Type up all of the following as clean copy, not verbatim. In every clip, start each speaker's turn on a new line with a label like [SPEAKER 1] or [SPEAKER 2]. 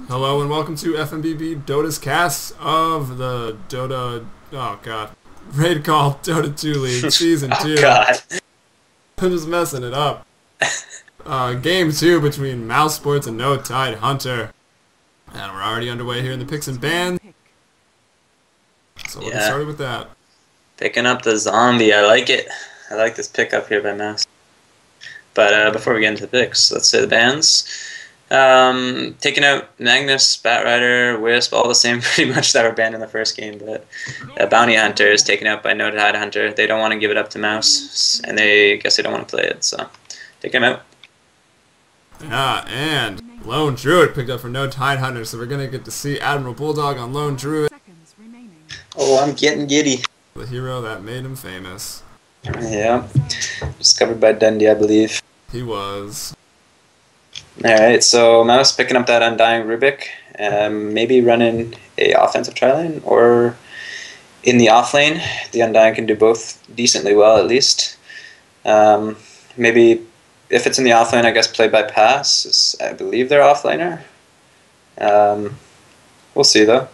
[SPEAKER 1] Hello and welcome to fmbpdota's cast of the RaidCall D2L League Season 2.
[SPEAKER 2] Oh God.
[SPEAKER 1] I'm just messing it up. Game 2 between Mouz Sports and no Tidehunter. And we're already underway here in the picks and bans. So we'll get started with that.
[SPEAKER 2] Picking up the zombie, I like it. I like this pickup here by Mouz. But before we get into the picks, let's say the bans. Taking out Magnus, Batrider, Wisp, all the same pretty much that were banned in the first game, but Bounty Hunter is taken out by no Tidehunter. They don't want to give it up to Mouz, and they guess they don't want to play it, so take him out.
[SPEAKER 1] Yeah, and Lone Druid picked up for no Tidehunter, so we're going to get to see Admiral Bulldog on Lone Druid.
[SPEAKER 2] Oh, I'm getting giddy.
[SPEAKER 1] The hero that made him famous.
[SPEAKER 2] Yeah, discovered by Dundee, I believe.
[SPEAKER 1] He was.
[SPEAKER 2] Alright, so Mouz picking up that Undying Rubik, maybe running a offensive tri-lane, or in the off lane. The Undying can do both decently well, at least. Maybe if it's in the off lane, I guess play by pass. I believe they're offlaner. We'll see though.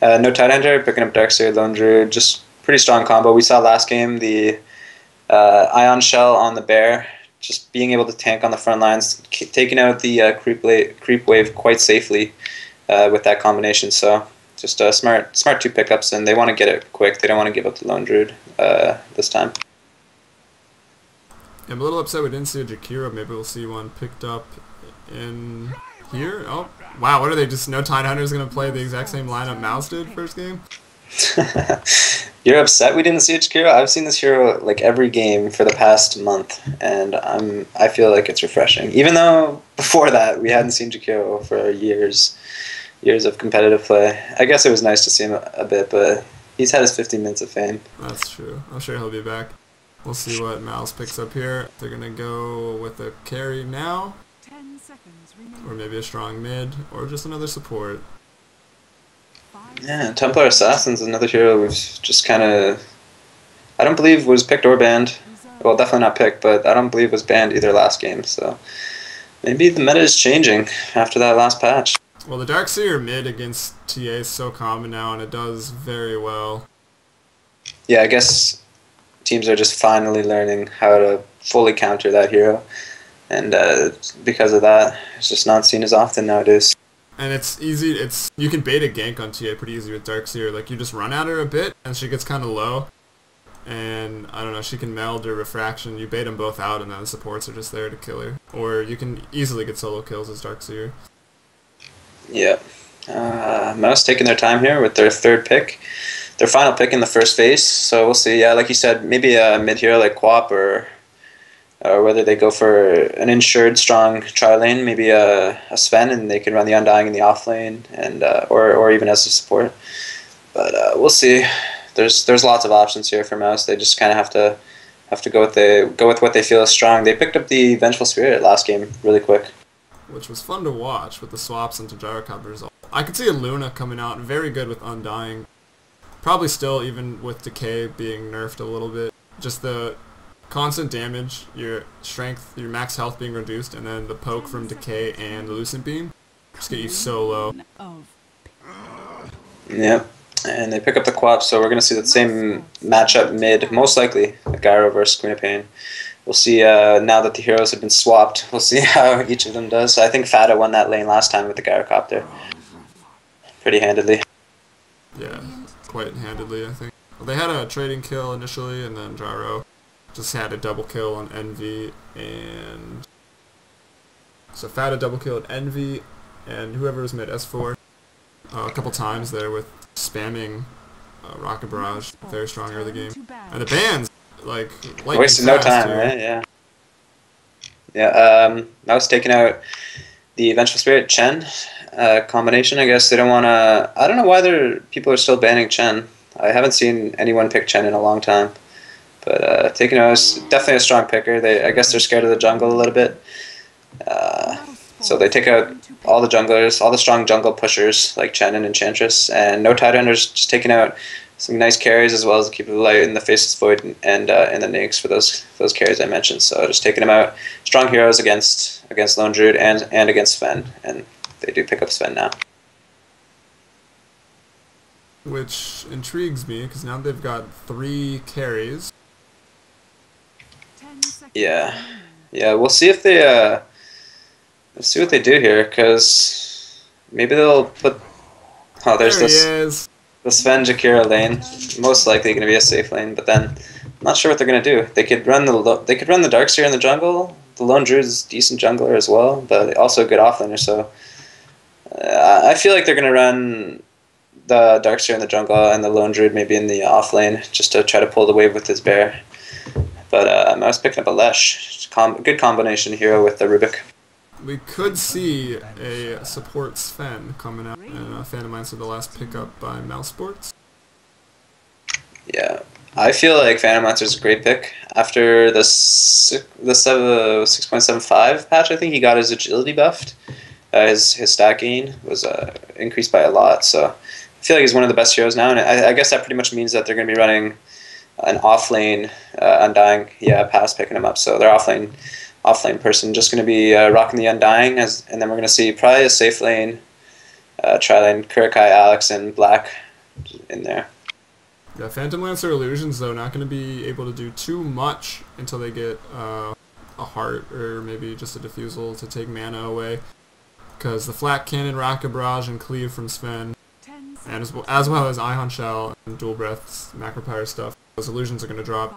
[SPEAKER 2] No Tidehunter, picking up Darkseer, Lone Druid, just pretty strong combo. We saw last game the Ion Shell on the Bear. Just being able to tank on the front lines, taking out the creep wave quite safely with that combination. So just smart two pickups, and they want to get it quick. They don't want to give up the Lone Druid this time.
[SPEAKER 1] I'm a little upset we didn't see a Jakiro. Maybe we'll see one picked up in here. Oh, wow, what are they? Just no Tidehunter's going to play the exact same lineup Mouz did first game?
[SPEAKER 2] You're upset we didn't see a Jakiro? I've seen this hero like every game for the past month, and I feel like it's refreshing. Even though before that we hadn't seen Jakiro for years of competitive play. I guess it was nice to see him a bit, but he's had his 15 minutes of fame.
[SPEAKER 1] That's true. I'm sure he'll be back. We'll see what Mouz picks up here. They're gonna go with a carry now, or maybe a strong mid, or just another support.
[SPEAKER 2] Yeah, Templar Assassin's another hero we've just kind of... I don't believe was picked or banned. Well, definitely not picked, but I don't believe was banned either last game, so... Maybe the meta is changing after that last patch.
[SPEAKER 1] Well, the Darkseer mid against TA is so common now, and it does very well.
[SPEAKER 2] Yeah, I guess teams are just finally learning how to fully counter that hero. And because of that, it's just not seen as often nowadays.
[SPEAKER 1] And it's easy, you can bait a gank on TA pretty easy with Darkseer. Like, you just run at her a bit, and she gets kind of low. And, I don't know, she can meld or refraction. You bait them both out, and then the supports are just there to kill her. Or you can easily get solo kills as Darkseer.
[SPEAKER 2] Yeah. Mouz taking their time here with their third pick. Their final pick in the first phase, so we'll see. Yeah, like you said, maybe a mid-hero like Quap, or whether they go for an insured strong tri-lane, maybe a Sven, and they can run the Undying in the off lane, and or even as a support. But we'll see. There's lots of options here for Mouz. They just kind of have to go with what they feel is strong. They picked up the Vengeful Spirit last game really quick,
[SPEAKER 1] which was fun to watch with the swaps into Gyrocopters. I could see a Luna coming out very good with Undying. Probably still even with Decay being nerfed a little bit. Just the constant damage, your strength, your max health being reduced, and then the poke from Decay and the Lucent Beam just get you so low.
[SPEAKER 2] Yeah, and they pick up the Quap, so we're going to see that same matchup mid, most likely, the Gyro versus Queen of Pain. We'll see now that the heroes have been swapped, we'll see how each of them does. So I think Fata won that lane last time with the Gyrocopter. Pretty handedly.
[SPEAKER 1] Yeah, quite handedly, I think. Well, they had a trading kill initially, and then Gyro just had a double kill on Envy, and so Fata double killed Envy, and whoever was mid S4 a couple times there with spamming Rocket Barrage, very strong early game. And the bans, like
[SPEAKER 2] wasted no time, right? Yeah. Yeah. I was taking out the Vengeful Spirit Chen combination. I guess they don't want to. I don't know why people are still banning Chen. I haven't seen anyone pick Chen in a long time. But taking out is definitely a strong picker. I guess they're scared of the jungle a little bit. So they take out all the junglers, all the strong jungle pushers like Chen and Enchantress, and no Tidehunter's just taking out some nice carries as well as keep it light in the Faceless Void and the Nix for those carries I mentioned. So just taking them out, strong heroes against Lone Druid and against Sven, and they do pick up Sven now.
[SPEAKER 1] Which intrigues me, because now they've got 3 carries.
[SPEAKER 2] Yeah. Yeah, we'll see if they, let's see what they do here, because maybe they'll put... Oh, there's this... The Sven Jakira lane, most likely going to be a safe lane, but then I'm not sure what they're going to do. They could run the Darkseer in the jungle. The Lone Druid's a decent jungler as well, but also a good offlaner. So I feel like they're going to run the Darkseer in the jungle and the Lone Druid maybe in the off lane just to try to pull the wave with his bear. But I was picking up a Lesh, good combination hero with the Rubik.
[SPEAKER 1] We could see a support Sven coming out in Phantom Lancer, the last pickup by Mouse Sports.
[SPEAKER 2] Yeah, I feel like Phantom Lancer is a great pick. After the 6.75 patch, I think he got his agility buffed. His stat gain was increased by a lot, so I feel like he's one of the best heroes now, and I guess that pretty much means that they're going to be running an off-lane Undying, pass picking him up, so their off-lane person just going to be rocking the Undying, and then we're going to see probably a safe lane, tri-lane, Kurikai, Alex, and Black in there.
[SPEAKER 1] Yeah, Phantom Lancer Illusions, though, not going to be able to do too much until they get a Heart or maybe just a Diffusal to take mana away, because the Flat Cannon, Rocket Barrage, and Cleave from Sven, and as well as Ion Shell and Dual Breath's Macropyre stuff, those illusions are going to drop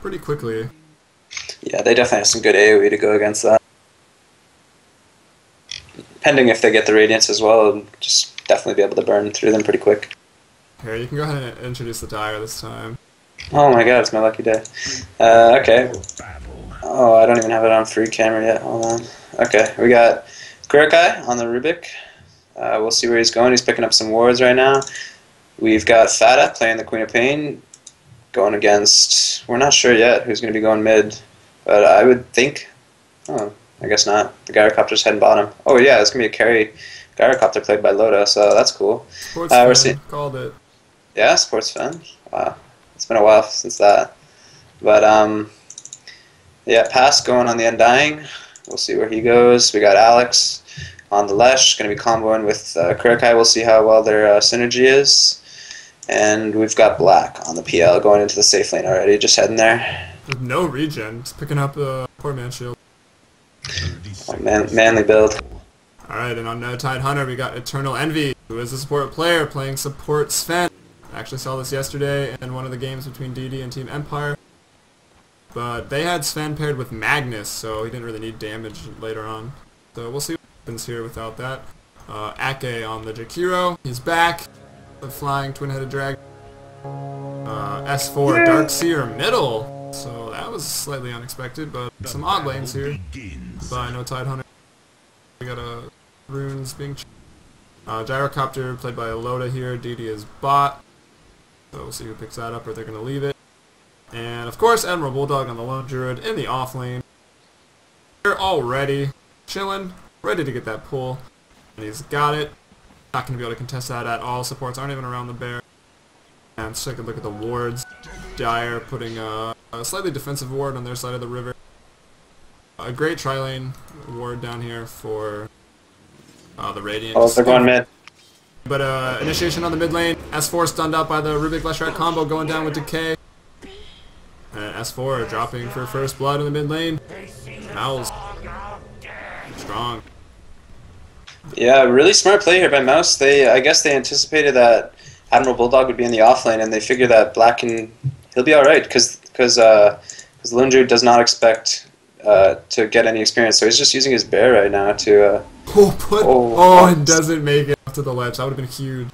[SPEAKER 1] pretty quickly.
[SPEAKER 2] Yeah, they definitely have some good AoE to go against that. Pending if they get the Radiance as well, and just definitely be able to burn through them pretty quick.
[SPEAKER 1] Here, you can go ahead and introduce the Dire this time.
[SPEAKER 2] Oh my god, it's my lucky day. Okay. Oh, I don't even have it on free camera yet. Hold on. Okay, we got Kurikai on the Rubik. We'll see where he's going. He's picking up some wards right now. We've got Fata playing the Queen of Pain, going against... We're not sure yet who's going to be going mid, but I would think... Oh, I guess not. The Gyrocopter's heading bottom. Oh yeah, it's going to be a carry Gyrocopter played by Loda, so that's cool.
[SPEAKER 1] We're seeing... Called it.
[SPEAKER 2] Yeah, Sports Fan. Wow. It's been a while since that. But, yeah, Pass going on the Undying. We'll see where he goes. We got Alex on the Lesh, going to be comboing with Kurikai. We'll see how well their synergy is. And we've got Black on the PL going into the safe lane already, just heading there.
[SPEAKER 1] With no regen, just picking up a poor man shield.
[SPEAKER 2] Oh, manly build.
[SPEAKER 1] Alright, and on Tidehunter we got Eternal Envy, who is a support player playing support Sven. I actually saw this yesterday in one of the games between DD and Team Empire. But they had Sven paired with Magnus, so he didn't really need damage later on. So we'll see what happens here without that. Ake on the Jakiro, he's back. The flying twin-headed dragon. S4 Darkseer middle. So that was slightly unexpected, but some odd lanes here. By no Tidehunter. We got runes being Gyrocopter played by Loda here. DD is bot. So we'll see who picks that up, or they're going to leave it. And of course, Admiral Bulldog on the Lone Druid in the off lane. They're already chilling, ready to get that pull. And he's got it. Not going to be able to contest that at all. Supports aren't even around the bear. And let's take a look at the wards. Dire putting a slightly defensive ward on their side of the river. A great tri-lane ward down here for the Radiant.
[SPEAKER 2] Oh, they're going mid.
[SPEAKER 1] But initiation on the mid lane. S4 stunned out by the Rubik Leshrac combo, going down with Decay. And S4 dropping for first blood in the mid lane. Mouz. Strong.
[SPEAKER 2] Yeah, really smart play here by Mouse. I guess they anticipated that Admiral Bulldog would be in the off lane, and they figure that Black he'll be all right because Lone Druid does not expect to get any experience, so he's just using his bear right now to.
[SPEAKER 1] It doesn't make it up to the ledge. That would have been huge.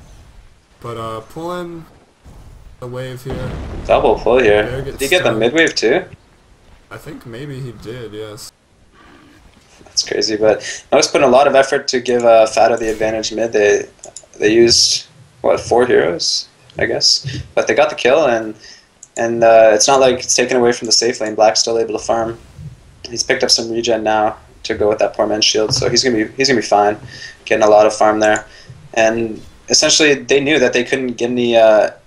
[SPEAKER 1] But pulling the wave here.
[SPEAKER 2] Double pull here. Did he get the mid wave too?
[SPEAKER 1] I think maybe he did. Yes.
[SPEAKER 2] That's crazy, but Mouse put in a lot of effort to give Fata the advantage mid. They used what, 4 heroes, I guess, but they got the kill, and it's not like it's taken away from the safe lane. Black's still able to farm. He's picked up some regen now to go with that poor man's shield, so he's gonna be fine, getting a lot of farm there. And essentially, they knew that they couldn't get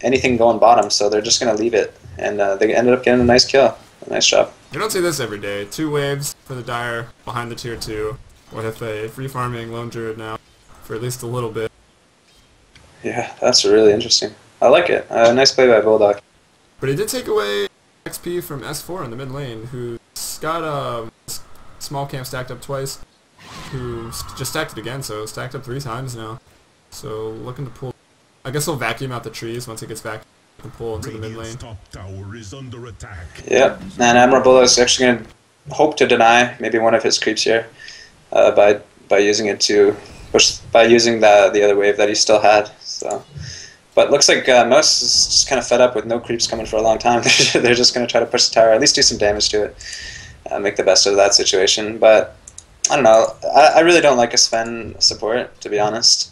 [SPEAKER 2] anything going bottom, so they're just gonna leave it, and they ended up getting a nice kill. Nice job.
[SPEAKER 1] You don't see this every day. 2 waves for the Dire behind the tier 2 with a free farming Lone Druid now. for at least a little bit.
[SPEAKER 2] Yeah, that's really interesting. I like it. Nice play by Bulldog.
[SPEAKER 1] But he did take away XP from S4 in the mid lane, who's got a small camp stacked up twice, who just stacked it again, so stacked up 3 times now. So looking to pull. I guess he'll vacuum out the trees once he gets back and pull into the mid lane.
[SPEAKER 2] Yep, and Admiral Bulldog is actually going to hope to deny maybe one of his creeps here by using it to push, by using the other wave that he still had. So, but looks like Mouz is just kind of fed up with no creeps coming for a long time. They're just going to try to push the tower, at least do some damage to it, make the best of that situation. But I don't know. I really don't like a Sven support, to be honest.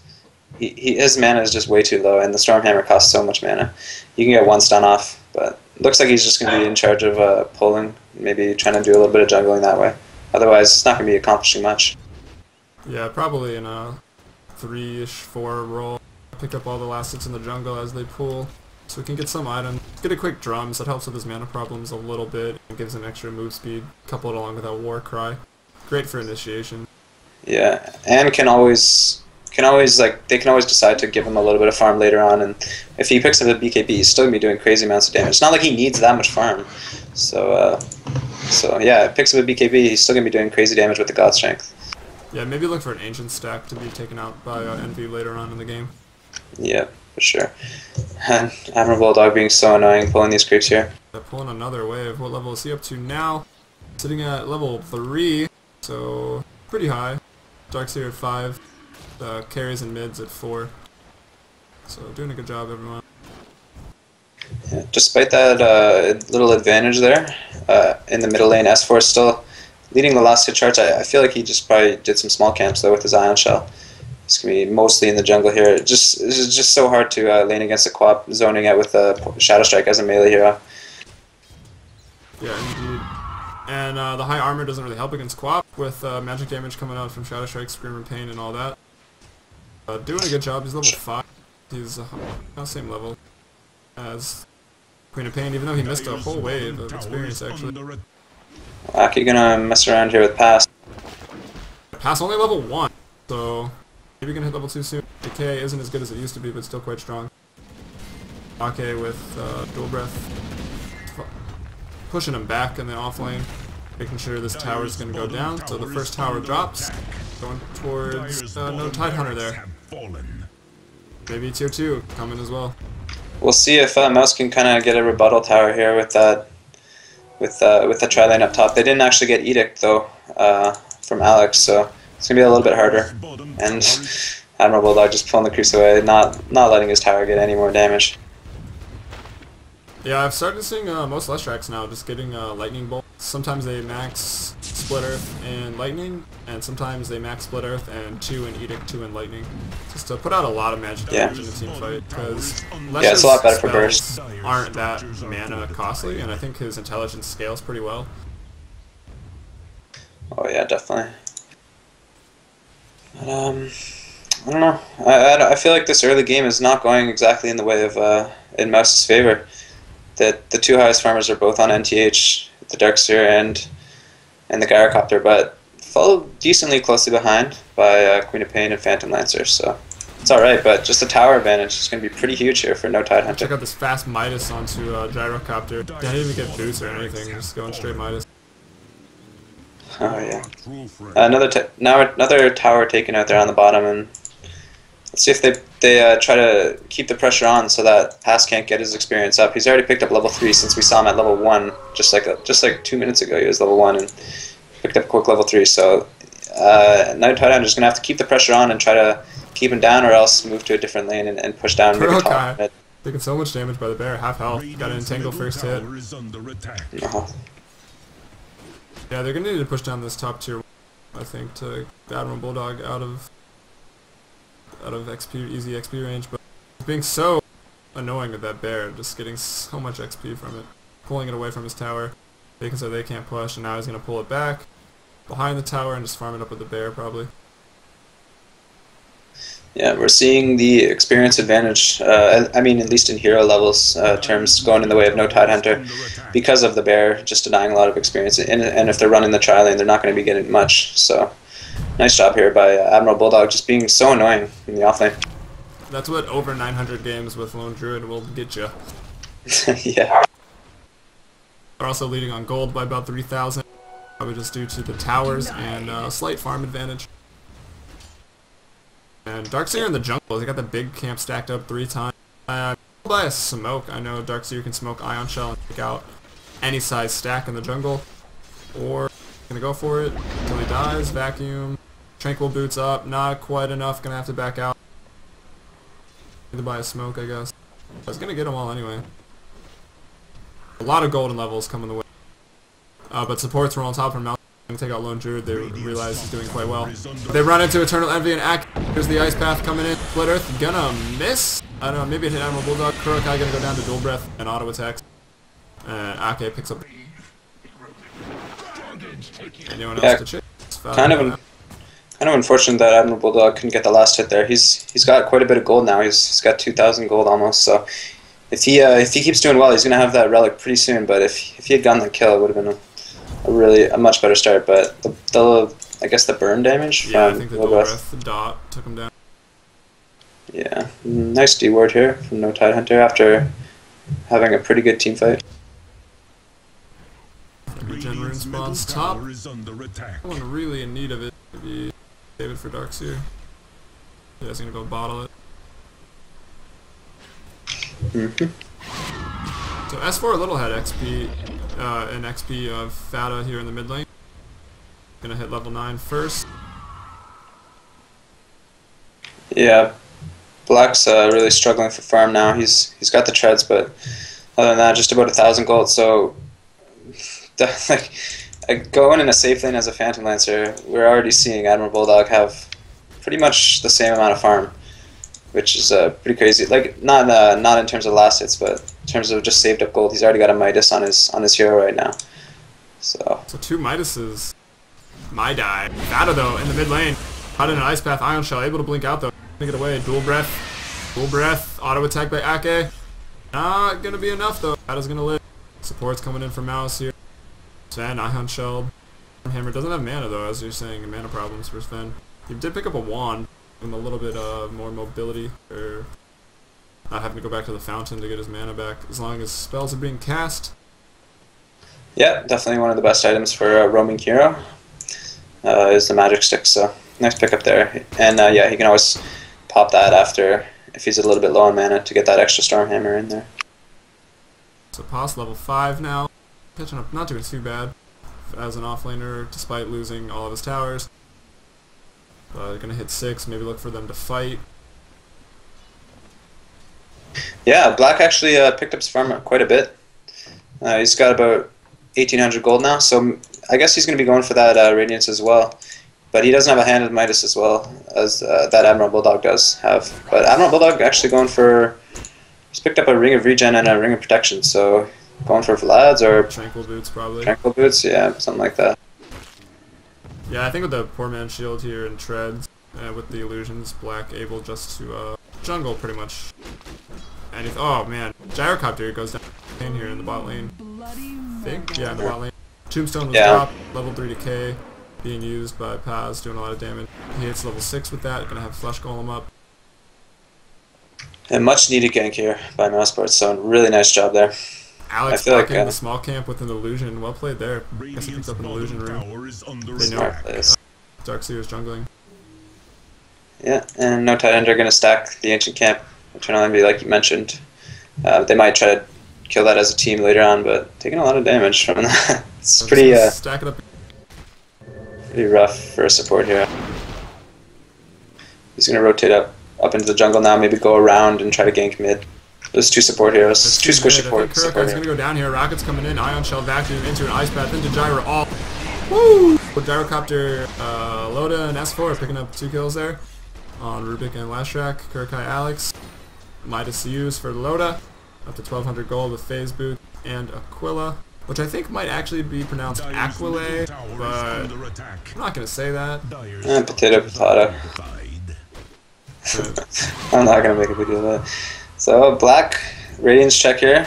[SPEAKER 2] His mana is just way too low, and the Stormhammer costs so much mana. You can get 1 stun off, but it looks like he's just going to be in charge of pulling, maybe trying to do a little bit of jungling that way. Otherwise, it's not going to be accomplishing much.
[SPEAKER 1] Yeah, probably in a 3-ish, 4 roll. Pick up all the last hits in the jungle as they pull, so we can get some items. Get a quick drums, that helps with his mana problems a little bit, and gives him extra move speed, coupled along with that war cry. Great for initiation.
[SPEAKER 2] Yeah, and can always like, they can always decide to give him a little bit of farm later on, and if he picks up a BKB, he's still gonna be doing crazy amounts of damage. It's not like he needs that much farm, so yeah, if he picks up a BKB, he's still gonna be doing crazy damage with the God Strength.
[SPEAKER 1] Yeah, maybe look for an Ancient stack to be taken out by Envy later on in the game.
[SPEAKER 2] Yeah, for sure. And Admiral Bulldog being so annoying, pulling these creeps here.
[SPEAKER 1] Pulling another wave. What level is he up to now? Sitting at level 3, so pretty high. Darkseer at 5. Carries and mids at 4. So doing a good job, everyone.
[SPEAKER 2] Yeah, despite that little advantage there, in the middle lane, S4 is still leading the last hit charge. I feel like he just probably did some small camps though with his Ion Shell. He's going to be mostly in the jungle here. This is just so hard to lane against a co-op, zoning out with Shadow Strike as a melee hero.
[SPEAKER 1] Yeah, indeed. And the high armor doesn't really help against co-op, with magic damage coming out from Shadow Strike, Screamer Pain, and all that. Doing a good job. He's level 5. He's on the same level as Queen of Pain, even though he missed a whole wave of experience, actually.
[SPEAKER 2] Aki gonna mess around here with Pass.
[SPEAKER 1] Pass only level 1, so maybe gonna hit level 2 soon. Decay isn't as good as it used to be, but still quite strong. Ake with Dual Breath, pushing him back in the off lane, making sure this tower is gonna go down. So the first tower drops, going towards no Tidehunter there. Maybe tier 2 coming as well.
[SPEAKER 2] We'll see if Mouz can kind of get a rebuttal tower here with that, with the tri-lane up top. They didn't actually get Edict though from Alex, so it's gonna be a little bit harder. And Admiral Bulldog just pulling the creeps away, not letting his tower get any more damage.
[SPEAKER 1] Yeah, I've started seeing most Lestrax now just getting Lightning Bolt. Sometimes they max Split Earth and Lightning, and sometimes they max Split Earth and 2 and Edict, 2 and Lightning. Just to put out a lot of magic damage in the team fight, because
[SPEAKER 2] it's a lot better for burst.
[SPEAKER 1] Aren't that mana costly, and I think his intelligence scales pretty well.
[SPEAKER 2] Oh yeah, definitely. But, I don't know. I feel like this early game is not going exactly in the way of in Mouz's favor. That the 2 highest farmers are both on NTH, the Darkseer and the Gyrocopter, but followed decently closely behind by Queen of Pain and Phantom Lancer, so it's alright, but just the tower advantage is going to be pretty huge here for no Tidehunter.
[SPEAKER 1] Check out this fast Midas onto Gyrocopter. Didn't even get boost or anything, just going straight Midas.
[SPEAKER 2] Oh yeah. Another tower taken out there on the bottom, and let's see if they try to keep the pressure on so that Pass can't get his experience up. He's already picked up level 3 since we saw him at level 1 just like 2 minutes ago. He was level 1 and picked up a quick level 3. So now Tidehunter's gonna have to keep the pressure on and try to keep him down, or else move to a different lane and push down.
[SPEAKER 1] Okay. Taking so much damage by the bear, half health. Got an entangle first hit. Yeah, they're gonna need to push down this top tier, I think, to Admiral Bulldog out of XP, easy XP range, but being so annoying with that bear, just getting so much XP from it, pulling it away from his tower, making so they can't push, and now he's gonna pull it back behind the tower and just farm it up with the bear probably.
[SPEAKER 2] Yeah, we're seeing the experience advantage, I mean, at least in hero levels terms, going in the way of no Tidehunter because of the bear just denying a lot of experience. And if they're running the tri-lane, they're not going to be getting much. So Nice job here by Admiral Bulldog, just being so annoying in the offlane.
[SPEAKER 1] That's what over 900 games with Lone Druid will get you.
[SPEAKER 2] Yeah.
[SPEAKER 1] They're also leading on gold by about 3,000, probably just due to the towers and slight farm advantage. And Darkseer in the jungle, they got the big camp stacked up 3 times. By a smoke, I know Darkseer can smoke Ion Shell and take out any size stack in the jungle. Or, gonna go for it until he dies, vacuum. Tranquil boots up, not quite enough, gonna have to back out. Either by a smoke, I guess. I was gonna get them all anyway. A lot of golden levels coming the way. But supports were on top from Mouz. Gonna take out Lone Druid, they realize he's doing quite well. They run into Eternal Envy and Ak. Here's the Ice Path coming in. Split Earth gonna miss. I don't know, maybe it hit Admiral Bulldog. Kurokai gonna go down to Dual Breath and auto attacks. And Ake picks up. Anyone else to chase?
[SPEAKER 2] Kind of unfortunate that Admiral Bulldog couldn't get the last hit there. He's got quite a bit of gold now. He's got 2,000 gold almost. So if he keeps doing well, he's gonna have that relic pretty soon. But if he had gotten the kill, it would have been a much better start. But I guess the burn damage from
[SPEAKER 1] I think the Dual Breath dot took him down.
[SPEAKER 2] Yeah, nice D ward here from No Tidehunter after having a pretty good team fight.
[SPEAKER 1] Regen rune spawns top. No one really in need of it. Maybe save it for Darkseer. Yeah, he's gonna go bottle it. So S4 Little had XP, an XP of Fata here in the mid lane. Gonna hit level 9 first.
[SPEAKER 2] Yeah, Black's really struggling for farm now. He's got the treads, but other than that, just about 1,000 gold. So, going in a safe lane as a Phantom Lancer, we're already seeing Admiral Bulldog have pretty much the same amount of farm, which is pretty crazy. Like not in terms of last hits, but in terms of just saved up gold. He's already got a Midas on his hero right now. So 2
[SPEAKER 1] Midases. My die. Fata though in the mid lane. Caught in an Ice Path, Ion Shell, able to blink out though. Gonna get away. Dual breath. Auto attack by Ake. Not gonna be enough though. Fata's gonna live. Support's coming in from Mouz here. Sven, Ion Shell. Hammer doesn't have mana though, as you're saying, mana problems for Sven. He did pick up a wand, give him a little bit more mobility, or not having to go back to the fountain to get his mana back, as long as spells are being cast.
[SPEAKER 2] Yeah, definitely one of the best items for a roaming hero is the magic stick, so nice pickup there. And yeah, he can always pop that after, if he's a little bit low on mana, to get that extra Storm Hammer in there.
[SPEAKER 1] So Pos level 5 now, pitching up, not doing too bad as an offlaner, despite losing all of his towers. They're gonna hit 6, maybe look for them to fight.
[SPEAKER 2] Yeah, Black actually picked up his farm quite a bit. He's got about 1,800 gold now, so I guess he's going to be going for that Radiance as well. But he doesn't have a Handed Midas as well as that Admiral Bulldog does have. But Admiral Bulldog actually going for... He's picked up a Ring of Regen and a Ring of Protection, so going for Vlad's or...
[SPEAKER 1] Tranquil Boots probably.
[SPEAKER 2] Tranquil Boots, yeah, something like that.
[SPEAKER 1] Yeah, I think with the Poor Man's Shield here and Treads, with the illusions, Black able just to jungle pretty much. And oh man, Gyrocopter goes down in here in the bot lane. I think, yeah, in the bot lane. Tombstone was dropped, level 3 decay, being used by Paz, doing a lot of damage. He hits level 6 with that, gonna have Flesh Golem up.
[SPEAKER 2] And much needed gank here by Mousesports, so really nice job there.
[SPEAKER 1] Alex blocking the small camp with an illusion, well played there. Guess he picked up an illusion room. They know Darkseer is jungling.
[SPEAKER 2] Yeah, and No Tidehunter gonna stack the Ancient Camp, Eternal Envy like you mentioned. They might try to kill that as a team later on, but taking a lot of damage from that. It's pretty
[SPEAKER 1] stack it up.
[SPEAKER 2] Pretty rough for a support here. He's gonna rotate up into the jungle now, maybe go around and try to gank mid. There's 2 support heroes,
[SPEAKER 1] That's
[SPEAKER 2] 2 squishy support
[SPEAKER 1] heroes.
[SPEAKER 2] heroes.
[SPEAKER 1] Gonna go down here. Rockets coming in. Ion Shell vacuum into an Ice Path into Gyro. All. Woo! Gyrocopter, Loda, and S4 picking up 2 kills there on Rubik and Lashrak. Kurokai Alex. Midas used for Loda. Up to 1,200 gold with Phase Boot and Aquila, which I think might actually be pronounced Aquile, but I'm not going to say that.
[SPEAKER 2] Potato. I'm not going to make a big deal of that. So, Black, Radiance check here,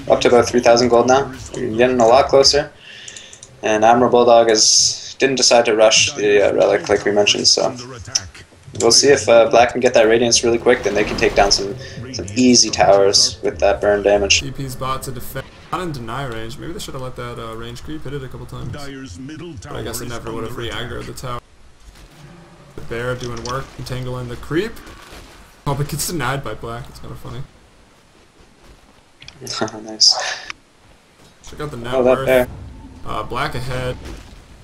[SPEAKER 2] up to about 3,000 gold now. We're getting a lot closer. And Admiral Bulldog is didn't decide to rush the relic like we mentioned. So we'll see if Black can get that Radiance really quick. Then they can take down some easy towers with that burn damage.
[SPEAKER 1] TP's bot to defend. Not in deny range. Maybe they should have let that range creep hit it a couple times. But I guess it never would have re-aggroed the tower. The bear doing work, entangling the creep. Oh, but gets denied by Black. It's kind of funny.
[SPEAKER 2] Nice.
[SPEAKER 1] Check out the net
[SPEAKER 2] that bear.
[SPEAKER 1] Black ahead.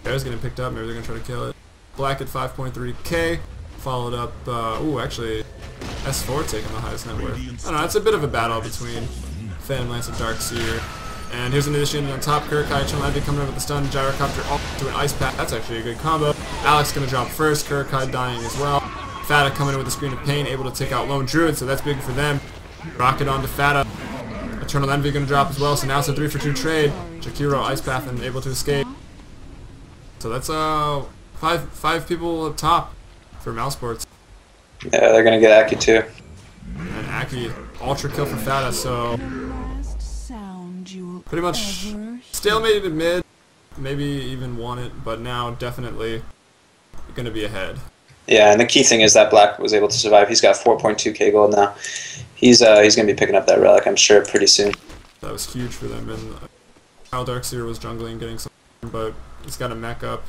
[SPEAKER 1] Bear's getting picked up. Maybe they're gonna try to kill it. Black at 5.3k. Followed up. Ooh, actually, S4 taking the highest net worth. I don't know. It's a bit of a battle between Phantom Lance and Darkseer. And here's an addition on top. Kurokai Chunlandi coming over with the stun. Gyrocopter all to an ice pack. That's actually a good combo. Alex gonna drop first. Kurokai dying as well. Fata coming in with a screen of pain, able to take out Lone Druid, so that's big for them. Rocket on to Fata. Eternal Envy gonna drop as well, so now it's a 3-for-2 trade. Jakiro ice path and able to escape. So that's five people up top for Mousesports.
[SPEAKER 2] Yeah, they're gonna get Aki too.
[SPEAKER 1] And Aki ultra kill for Fata, so pretty much stalemated in mid, maybe even won it, but now definitely gonna be ahead.
[SPEAKER 2] Yeah, and the key thing is that Black was able to survive. He's got 4.2k gold now. He's gonna be picking up that relic, I'm sure, pretty soon.
[SPEAKER 1] That was huge for them, and Kyle Darkseer was jungling, getting some, but he's got a mech up.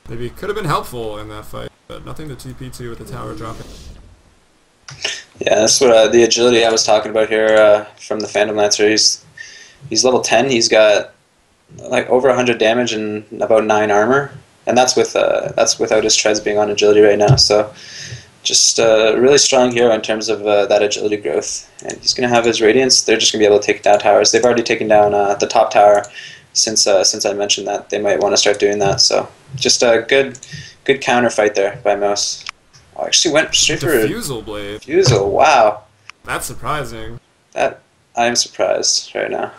[SPEAKER 1] Maybe could have been helpful in that fight, but nothing to TP to with the tower dropping.
[SPEAKER 2] Yeah, that's what the agility I was talking about here from the Phantom Lancer. He's level 10. He's got like over 100 damage and about 9 armor, and that's without his treads being on agility right now. So just a really strong hero in terms of that agility growth. And he's gonna have his Radiance. They're just gonna be able to take down towers. They've already taken down the top tower since I mentioned that they might want to start doing that. So just a good counter fight there by Mouz. Oh, actually went straight for a
[SPEAKER 1] Diffusal blade.
[SPEAKER 2] Diffusal, wow.
[SPEAKER 1] That's surprising.
[SPEAKER 2] That I'm surprised right now.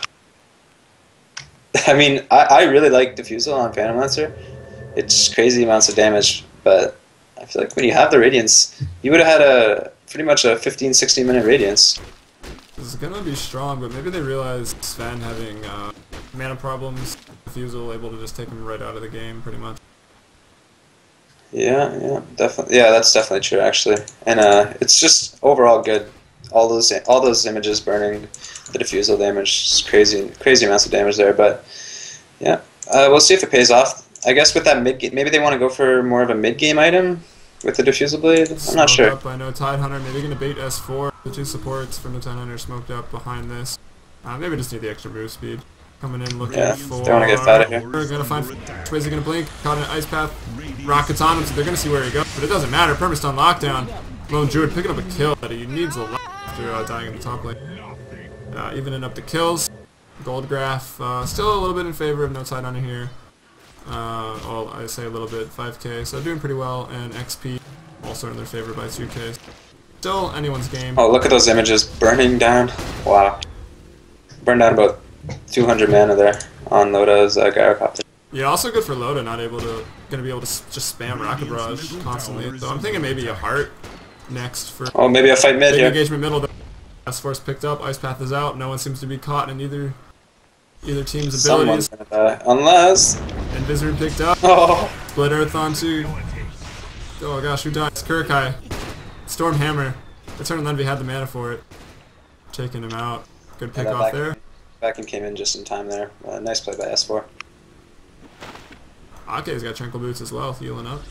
[SPEAKER 2] I mean, I really like Diffusal on Phantom Lancer. It's crazy amounts of damage, but I feel like when you have the Radiance, you would have had pretty much a 15-16 minute Radiance.
[SPEAKER 1] This is gonna be strong, but maybe they realize Sven having mana problems. Diffusal able to just take him right out of the game, pretty much.
[SPEAKER 2] Yeah, definitely. Yeah, that's definitely true, actually. And it's just overall good. All those images burning, the Diffusal damage, just crazy amounts of damage there. But yeah, we'll see if it pays off. I guess with that mid game, maybe they want to go for more of a mid game item with the Diffusal blade. I'm not sure.
[SPEAKER 1] Up, I know Tidehunter. Maybe gonna bait S4. The 2 supports from the Tidehunter smoked up behind this. Maybe just need the extra move speed. Coming in looking for.
[SPEAKER 2] They want to get Fata here.
[SPEAKER 1] We're gonna find. Which he gonna blink? Caught an ice path. Rockets on him, so they're gonna see where he goes. But it doesn't matter. Permastone lockdown. Lone Druid picking up a kill that he needs a lot after dying in the top lane. Evening up the kills. Gold graph still a little bit in favor of no Tidehunter here. Well, I say a little bit, 5k, so doing pretty well, and XP also in their favor by 2k. Still anyone's game.
[SPEAKER 2] Oh, look at those images burning down. Wow. Burned down about 200 mana there on Loda's Gyrocopter.
[SPEAKER 1] Yeah, also good for Loda, gonna be able to just spam Rocket Barrage constantly. So I'm thinking maybe a heart next for.
[SPEAKER 2] Oh, maybe a fight mid here.
[SPEAKER 1] Engagement middle. S4's picked up. Ice Path is out. No one seems to be caught in either team's abilities.
[SPEAKER 2] Someone's gonna die, unless.
[SPEAKER 1] Invisor picked up.
[SPEAKER 2] Oh.
[SPEAKER 1] Split Earth onto. Oh gosh, who died? It's Kurokai. Stormhammer. Eternal Envy had the mana for it. Taking him out. Good pick off there.
[SPEAKER 2] Vacuum came in just in time there. Nice play by S4.
[SPEAKER 1] Ake's got Tranquil Boots as well, healing up.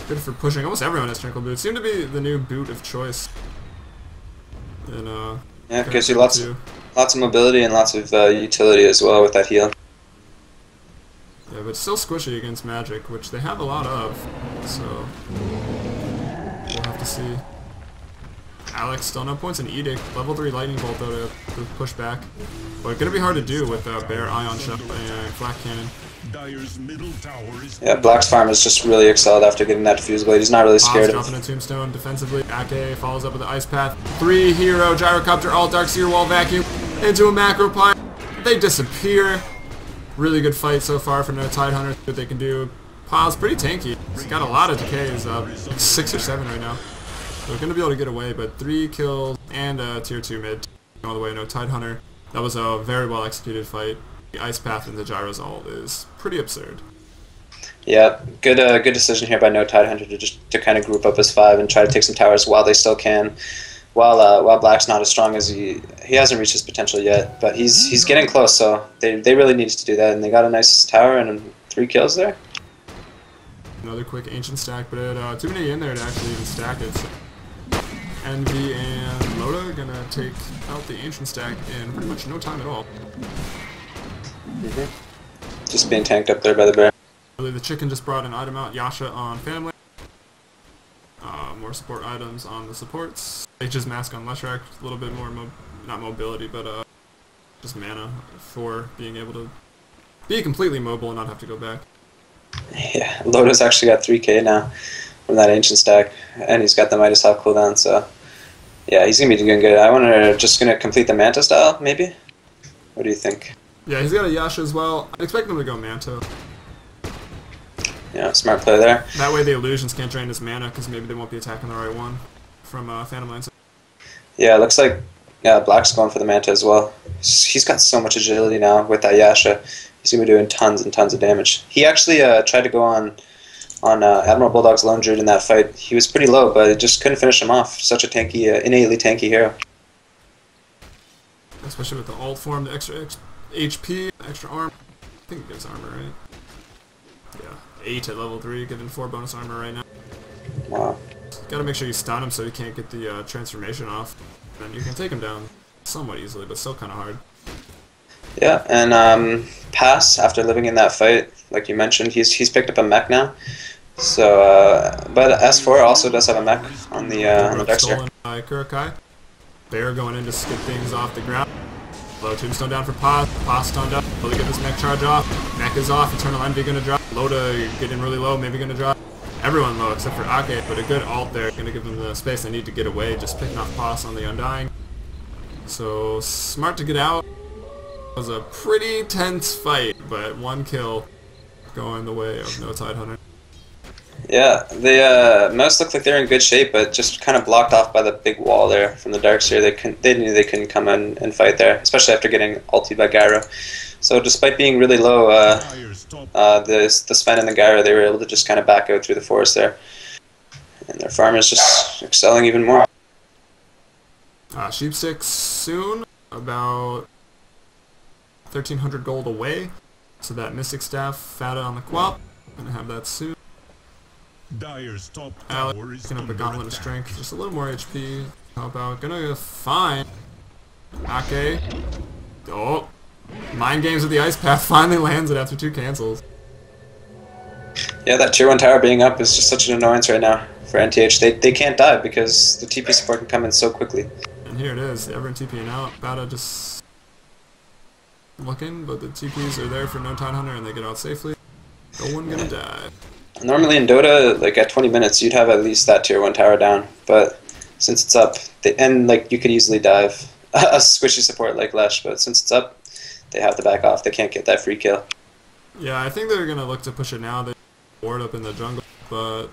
[SPEAKER 1] Good for pushing. Almost everyone has Tranquil Boots. Seem to be the new boot of choice. And,
[SPEAKER 2] yeah, it gives you lots of mobility and lots of utility as well with that heal.
[SPEAKER 1] Yeah, but still squishy against magic, which they have a lot of. So we'll have to see. Alex still no points in Edict. Level 3 Lightning Bolt though to push back. But gonna be hard to do with Bear, Ion Shell, and Flak Cannon.
[SPEAKER 2] Yeah, Black's farm is just really excelled after getting that Diffuse Blade. He's not really scared of
[SPEAKER 1] dropping a Tombstone defensively. Ake follows up with the Ice Path. 3 hero, Gyrocopter, all Darkseer, Wall Vacuum, into a Macro Pie. They disappear. Really good fight so far for no Tidehunter. What they can do. Pile's pretty tanky. He's got a lot of decays, 6 or 7 right now. So we're gonna be able to get away, but 3 kills and a tier 2 mid all the way. No Tidehunter. That was a very well executed fight. The Ice Path and the Gyro's ult is pretty absurd.
[SPEAKER 2] Yeah, good decision here by no Tidehunter to kind of group up as 5 and try to take some towers while they still can. While Black's not as strong as he hasn't reached his potential yet, but he's getting close. So they really needed to do that, and they got a nice tower and 3 kills there.
[SPEAKER 1] Another quick ancient stack, but too many in there to actually even stack it. So Envy and Loda gonna take out the ancient stack in pretty much no time at all.
[SPEAKER 2] Just being tanked up there by the bear.
[SPEAKER 1] Really, the chicken just brought an item out. Yasha on Phantom Lane. More support items on the supports. H's mask on Leshrac, a little bit more not mobility, but just mana for being able to be completely mobile and not have to go back.
[SPEAKER 2] Yeah, Loda's actually got 3k now from that ancient stack, and he's got the Midas Hop cooldown, so yeah, he's gonna be doing good. I wonder, just gonna complete the Manta style, maybe? What do you think?
[SPEAKER 1] Yeah, he's got a Yasha as well. I'd expect him to go Manto.
[SPEAKER 2] Yeah, smart play there.
[SPEAKER 1] That way the illusions can't drain his mana, because maybe they won't be attacking the right one from Phantom Lane.
[SPEAKER 2] Yeah, it looks like Black's going for the Manta as well. He's got so much agility now with that Yasha. He's going to be doing tons and tons of damage. He actually tried to go on Admiral Bulldog's Lone Druid in that fight. He was pretty low, but it just couldn't finish him off. Such a tanky, innately tanky hero.
[SPEAKER 1] Especially with the alt form, the extra HP, extra armor. I think it gives armor, right? Yeah, 8 at level 3, giving 4 bonus armor right now.
[SPEAKER 2] Wow.
[SPEAKER 1] Gotta make sure you stun him so he can't get the transformation off. Then you can take him down somewhat easily, but still kind of hard.
[SPEAKER 2] Yeah, and Pass, after living in that fight, like you mentioned, he's picked up a mech now. So, but S4 also does have a mech on the Darkseer.
[SPEAKER 1] Stolen by Kurokai. Bear going in to skip things off the ground. Low tombstone down for Paz. Paz stunned up. Really get this mech charge off. Mech is off. Eternal Envy gonna drop. Loda getting really low, maybe gonna drop. Everyone low except for Ake, but a good ult there. Gonna give them the space they need to get away. Just picking off Paz on the Undying. So smart to get out. It was a pretty tense fight, but 1 kill going the way of no Tidehunter.
[SPEAKER 2] Yeah, the Mouse looked like they were in good shape, but just kind of blocked off by the big wall there from the Darkseer. They knew they couldn't come in and fight there, especially after getting ulted by Gyro. So despite being really low, the Sven and the Gyro, they were able to just kind of back out through the forest there. And their farm is just excelling even more.
[SPEAKER 1] Sheepstick soon, about 1,300 gold away. So that Mystic Staff, Fata on the Quap, gonna have that soon. Alex picking up a Gauntlet of Strength, just a little more HP. How about gonna find Ake? Oh, Mind Games with the Ice Path finally lands it after 2 cancels.
[SPEAKER 2] Yeah, that tier 1 tower being up is just such an annoyance right now for NTH. They can't die because the TP support can come in so quickly.
[SPEAKER 1] And here it is, everyone TPing out. Bata just looking, but the TPs are there for no Tidehunter and they get out safely. No one gonna die.
[SPEAKER 2] Normally in Dota, like at 20 minutes, you'd have at least that tier 1 tower down. But since it's up, and like you could easily dive a squishy support like Lesh, but since it's up, they have to back off. They can't get that free kill.
[SPEAKER 1] Yeah, I think they're gonna look to push it now. They ward up in the jungle, but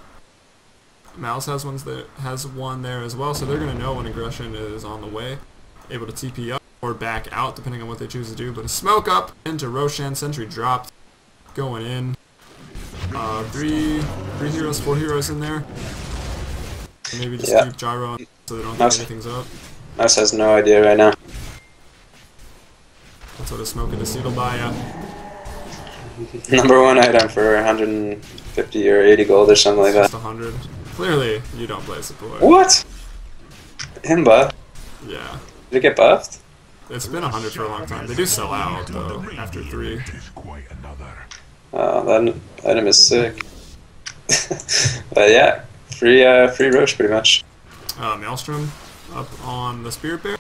[SPEAKER 1] Mouse has one there as well, so they're gonna know when aggression is on the way, able to TP up or back out depending on what they choose to do. But a smoke up into Roshan, sentry dropped, going in. 3 heroes, 4 heroes in there. And maybe just keep Gyro on so they don't think anything's up.
[SPEAKER 2] Mouse has no idea right now.
[SPEAKER 1] That's what a smoke into Seedle buy ya.
[SPEAKER 2] Number 1 item for 150 or 80 gold or something like that.
[SPEAKER 1] Just 100. Clearly, you don't play support.
[SPEAKER 2] What? Him buff?
[SPEAKER 1] Yeah.
[SPEAKER 2] Did it get buffed?
[SPEAKER 1] It's been 100 for a long time. They do sell out, though, after 3.
[SPEAKER 2] Oh, that item is sick. But yeah, free Roche pretty much.
[SPEAKER 1] Maelstrom up on the Spirit Bear.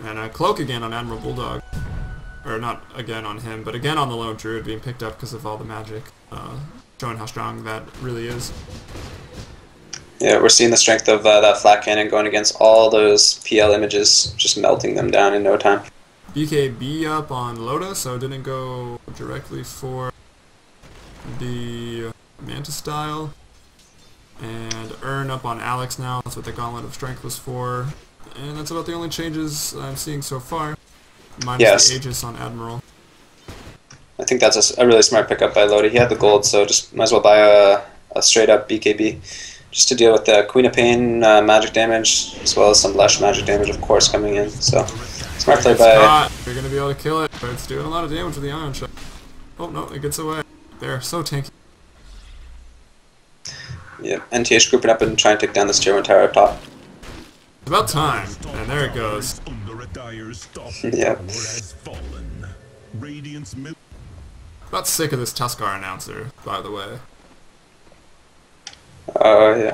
[SPEAKER 1] And a Cloak again on Admiral Bulldog. Or not again on him, but again on the Lone Druid being picked up because of all the magic. Showing how strong that really is.
[SPEAKER 2] Yeah, we're seeing the strength of that flat cannon going against all those PL images, just melting them down in no time.
[SPEAKER 1] BKB up on Loda, so didn't go directly for the Manta style. And Urn up on Alex now, that's what the Gauntlet of Strength was for. And that's about the only changes I'm seeing so far. Minus the Aegis on Admiral.
[SPEAKER 2] I think that's a really smart pickup by Lodi. He had the gold, so just might as well buy a straight up BKB just to deal with the Queen of Pain magic damage, as well as some Lush magic damage, of course, coming in. So smart play by...
[SPEAKER 1] You're going to be able to kill it, but it's doing a lot of damage with the Ion Shot. Oh, no, it gets away. There, so tanky.
[SPEAKER 2] Yep, NTH grouping up and trying to take down this tier 1 tower up top.
[SPEAKER 1] It's about time, and there it goes.
[SPEAKER 2] Yep.
[SPEAKER 1] About sick of this Tuskar announcer, by the way.
[SPEAKER 2] Oh, yeah.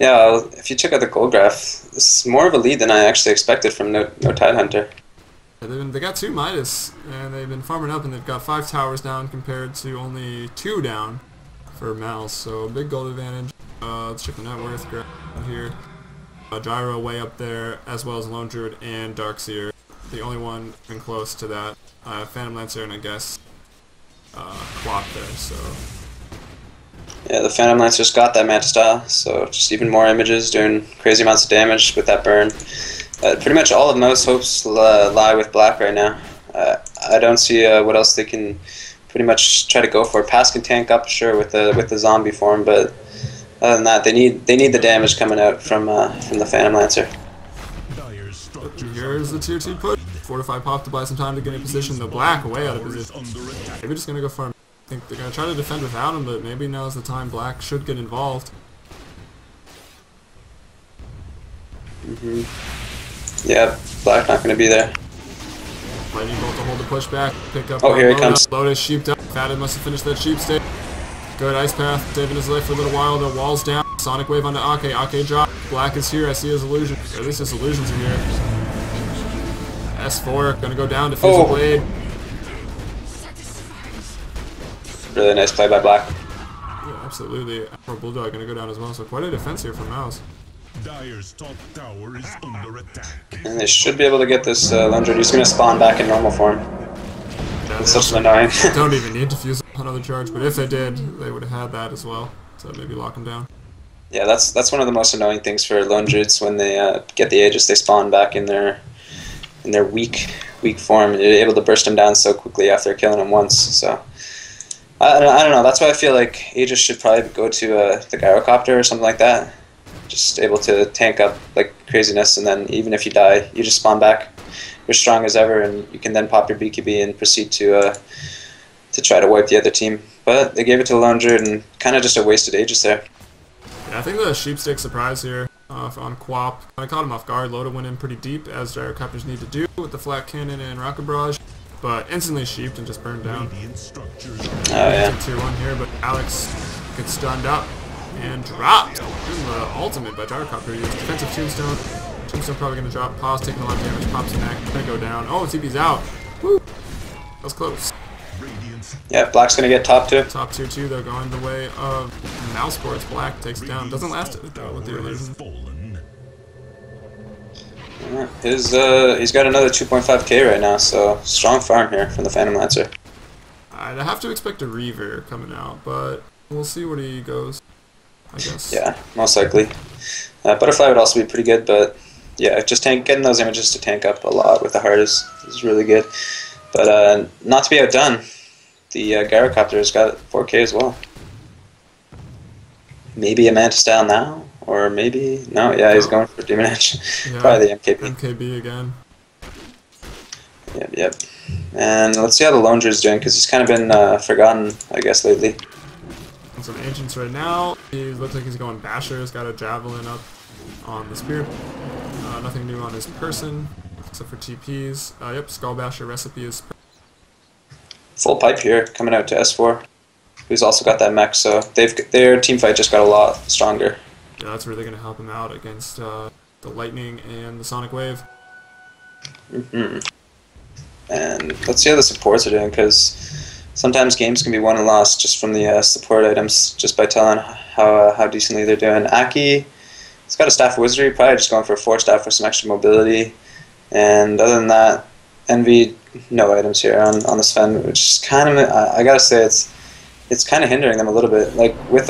[SPEAKER 2] Yeah, well, if you check out the gold graph, this is more of a lead than I actually expected from no Tidehunter.
[SPEAKER 1] They got 2 Midas, and they've been farming up, and they've got 5 towers down compared to only 2 down for Mouz, so big gold advantage. Let's check the net worth graph here. Gyro way up there, as well as Lone Druid and Darkseer. The only one even close to that. Phantom Lancer and I guess Quap there, so...
[SPEAKER 2] Yeah, the Phantom Lancer's got that Manta style, so just even more images doing crazy amounts of damage with that burn. Pretty much all of Mouz hopes lie with Black right now. I don't see what else they can pretty much try to go for. Pass can tank up, sure, with the zombie form, but other than that, they need the damage coming out from the Phantom Lancer.
[SPEAKER 1] Here's the tier 2 push. Fortify pop to buy some time to get in position. The Black way out of position. Maybe just gonna go farm. I think they're gonna try to defend without him, but maybe now's the time Black should get involved.
[SPEAKER 2] Yeah, Black not gonna be there.
[SPEAKER 1] Lightning bolt to hold the push back. Pick up.
[SPEAKER 2] Oh, here he comes.
[SPEAKER 1] Lotus sheeped up. Fatted must have finished that sheep state. Good ice path, saving his life for a little while. The wall's down. Sonic wave onto Ake. Ake drop. Black is here. I see his illusion. Or at least his illusions are here. S4 gonna go down to Fuse Blade.
[SPEAKER 2] Really nice play by Black.
[SPEAKER 1] Yeah, absolutely. Or Bulldog gonna go down as well. So quite a defense here from Mouz.
[SPEAKER 3] Dire's top tower is under attack.
[SPEAKER 2] And they should be able to get this Lone Druid. He's gonna spawn back in normal form. It's such an annoying.
[SPEAKER 1] Don't even need to fuse another charge, but if they did, they would have had that as well. So maybe lock him down.
[SPEAKER 2] Yeah, that's one of the most annoying things for Lone Druids when they get the Aegis. They spawn back in their weak form, and you're able to burst them down so quickly after killing them once. So I don't know. That's why I feel like Aegis should probably go to the Gyrocopter or something like that. Just able to tank up like craziness, and then even if you die, you just spawn back. You're strong as ever, and you can then pop your BKB and proceed to try to wipe the other team. But they gave it to Lone Druid, and kind of just a wasted Aegis there.
[SPEAKER 1] Yeah, I think the Sheepstick surprise here on Quap kind of caught him off guard. Loda went in pretty deep, as Gyrocopters need to do with the Flat Cannon and Rocket Barrage, but instantly sheeped and just burned down.
[SPEAKER 2] Oh yeah.
[SPEAKER 1] Tier 1 here, but Alex gets stunned up and dropped. And the ultimate by Gyrocopter. He used defensive Tombstone. Tombstone probably going to drop. Pause, taking a lot of damage. Pops an act. Going to go down. Oh, TP's out. Woo! That was close.
[SPEAKER 2] Yeah, Black's going to get top 2.
[SPEAKER 1] Top tier 2, though, going the way of Mouse Sports. Black takes it down. Doesn't last it, though, with the illusion.
[SPEAKER 2] Yeah, he's got another 2.5k right now, so strong farm here from the Phantom Lancer.
[SPEAKER 1] I'd have to expect a Reaver coming out, but we'll see where he goes, I guess.
[SPEAKER 2] Yeah, most likely. Butterfly would also be pretty good, but yeah, just getting those images to tank up a lot with the heart is really good. But not to be outdone, the Gyrocopter's got 4k as well. Maybe a Manta style now, or maybe no. Yeah, he's going for Demon Edge.
[SPEAKER 1] Yeah,
[SPEAKER 2] probably the MKB.
[SPEAKER 1] MKB again.
[SPEAKER 2] Yep. And let's see how the Lone Druid's doing, because he's kind of been forgotten, I guess, lately.
[SPEAKER 1] Some Ancients right now. He looks like he's going Basher. He's got a Javelin up on the spear. Nothing new on his person, except for TPs. Yep, Skull Basher recipe is...
[SPEAKER 2] Full pipe here, coming out to S4. Who's also got that mech, so their team fight just got a lot stronger.
[SPEAKER 1] Yeah, that's really going to help him out against the Lightning and the Sonic Wave.
[SPEAKER 2] And let's see how the supports are doing, because sometimes games can be won and lost just from the support items, just by telling how decently they're doing. Aki, he's got a Staff of Wizardry, probably just going for a 4-staff for some extra mobility. And other than that, Envy, no items here on the Sven, which is kind of, I gotta say, it's kind of hindering them a little bit. Like with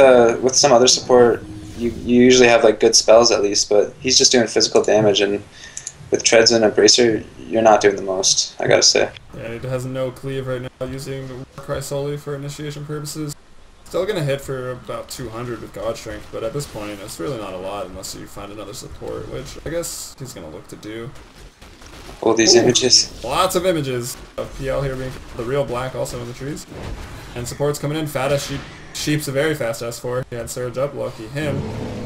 [SPEAKER 2] some other support, you usually have like good spells at least, but he's just doing physical damage, and with treads and a bracer, you're not doing the most, I gotta say.
[SPEAKER 1] Yeah, it has no cleave right now, using the Warcry solely for initiation purposes. Still gonna hit for about 200 with God Strength, but at this point, it's really not a lot unless you find another support, which I guess he's gonna look to do.
[SPEAKER 2] All these images.
[SPEAKER 1] Lots of images of PL here being the real black also in the trees. And support's coming in. Fata Sheep's a very fast S4. He had Surge up, lucky him.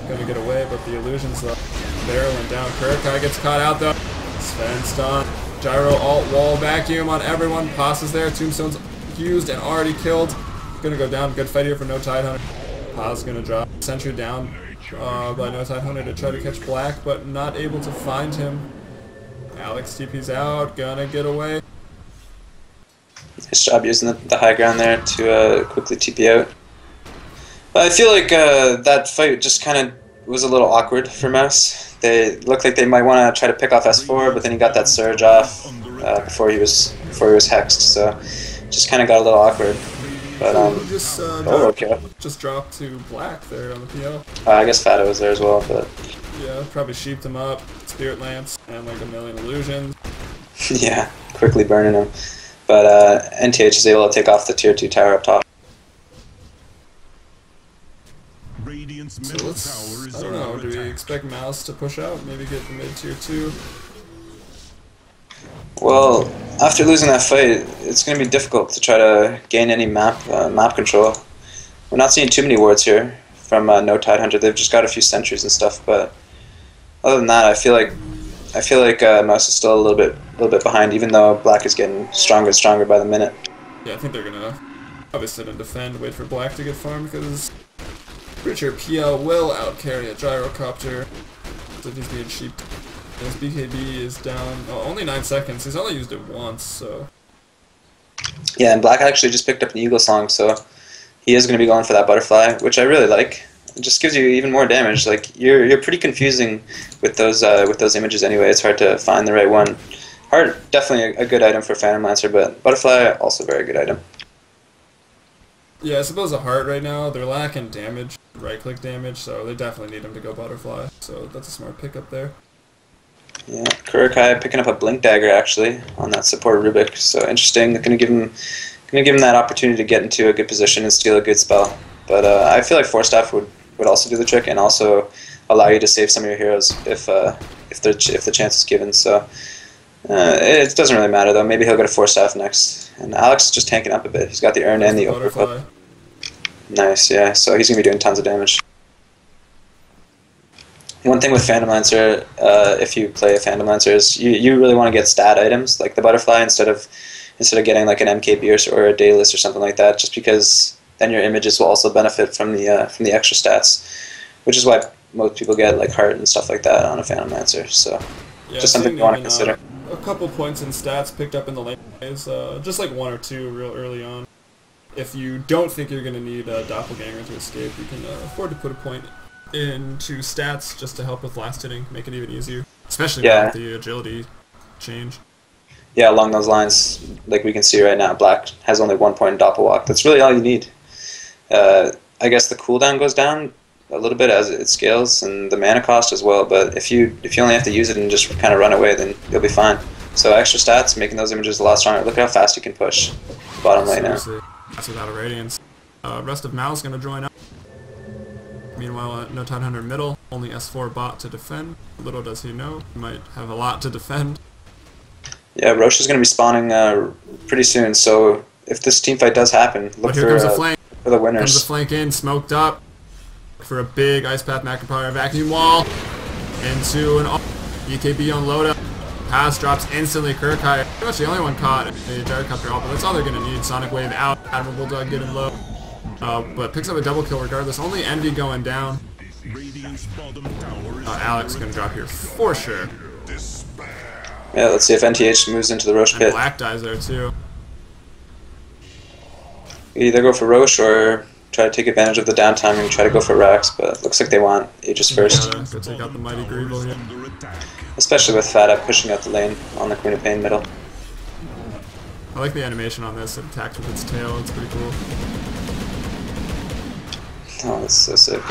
[SPEAKER 1] Gonna get away, but the illusion's barreling down. Kurikai gets caught out though. Sven stun. Gyro alt wall vacuum on everyone. Passes there. Tombstone's used and already killed. Gonna go down. Good fight here for No Tidehunter. Paz gonna drop. Sentry down by No Tidehunter to try to catch black, but not able to find him. Alex TP's out. Gonna get away.
[SPEAKER 2] Nice job using the high ground there to quickly TP out. But I feel like that fight just kind of was a little awkward for Mouz. They looked like they might want to try to pick off S4, but then he got that surge off before he was hexed, so just kind of got a little awkward. But
[SPEAKER 1] just dropped to black there on the PL.
[SPEAKER 2] I guess Fata was there as well, but
[SPEAKER 1] yeah, probably sheeped him up. Spirit Lance and like a million illusions.
[SPEAKER 2] yeah, quickly burning him. But NTH is able to take off the tier 2 tower up top.
[SPEAKER 3] Radiant's
[SPEAKER 1] So
[SPEAKER 3] middle tower is
[SPEAKER 1] I don't know,
[SPEAKER 3] under
[SPEAKER 1] do we
[SPEAKER 3] attack.
[SPEAKER 1] expect Mouz to push out? Maybe get the mid tier 2?
[SPEAKER 2] Well, after losing that fight, it's going to be difficult to try to gain any map control. We're not seeing too many wards here from No Tidehunter. They've just got a few sentries and stuff, but other than that, I feel like Mouz is still a little bit behind, even though black is getting stronger and stronger by the minute.
[SPEAKER 1] Yeah, I think they're gonna probably sit and defend, wait for black to get farmed, because pretty sure PL will outcarry a gyrocopter if he's being sheeped. His BKB is down only 9 seconds. He's only used it once, so.
[SPEAKER 2] Yeah, and black actually just picked up an Eagle Song, so he is going to be going for that butterfly, which I really like. It just gives you even more damage. Like you're pretty confusing with those images anyway. It's hard to find the right one. Heart definitely a good item for Phantom Lancer, but butterfly also a very good item.
[SPEAKER 1] Yeah, I suppose a heart right now, they're lacking damage, right-click damage, so they definitely need him to go butterfly. So that's a smart pickup there.
[SPEAKER 2] Yeah, Kurikai picking up a Blink Dagger actually on that support Rubik. So interesting. They're gonna give him that opportunity to get into a good position and steal a good spell. But I feel like Force Staff would also do the trick and also allow you to save some of your heroes if the chance is given. So it doesn't really matter though. Maybe he'll go to Force Staff next. And Alex is just tanking up a bit. He's got the Urn and the Overclock. Nice, yeah. So he's gonna be doing tons of damage. One thing with Phantom Lancer, if you play a Phantom Lancer, is you really want to get stat items like the butterfly instead of getting like an MKB or a Daedalus or something like that, just because then your images will also benefit from the extra stats, which is why most people get like heart and stuff like that on a Phantom Lancer. So
[SPEAKER 1] Yeah,
[SPEAKER 2] just something you want to consider.
[SPEAKER 1] A couple points in stats picked up in the late phase, just like 1 or 2 real early on. If you don't think you're going to need a Doppelganger to escape, you can afford to put a point into stats just to help with last hitting, make it even easier. Especially with the agility change.
[SPEAKER 2] Yeah, along those lines, like we can see right now, black has only 1 point in Doppelwalk. That's really all you need. I guess the cooldown goes down a little bit as it scales, and the mana cost as well, but if you only have to use it and just kind of run away, then you'll be fine. So extra stats, making those images a lot stronger. Look at how fast you can push the bottom lane now.
[SPEAKER 1] That's without a Radiance. Rest of Mouz going to join up. Meanwhile, No Tidehunter middle, only S4 bot to defend. Little does he know, he might have a lot to defend.
[SPEAKER 2] Yeah, Roche is going to be spawning pretty soon, so if this teamfight does happen, look for the winners.
[SPEAKER 1] Comes the flank in, smoked up for a big Ice Path Macropower vacuum wall into an EKB on Loda. Pass drops instantly. Kurikai, pretty much the only one caught a gyrocopter ult, but that's all they're going to need. Sonic Wave out, Admiral Bulldog getting low. But picks up a double kill regardless. Only Envy going down. Alex gonna drop here for sure.
[SPEAKER 2] Yeah, let's see if NTH moves into the Roche pit.
[SPEAKER 1] Black dies there too.
[SPEAKER 2] Either go for Roche or try to take advantage of the downtime and try to go for Rax, but it looks like they want Aegis first.
[SPEAKER 1] Go take out the Mighty Greeble here.
[SPEAKER 2] Especially with Fata pushing out the lane on the Queen of Pain middle.
[SPEAKER 1] I like the animation on this. It attacks with its tail. It's pretty cool.
[SPEAKER 2] Oh, that's so sick.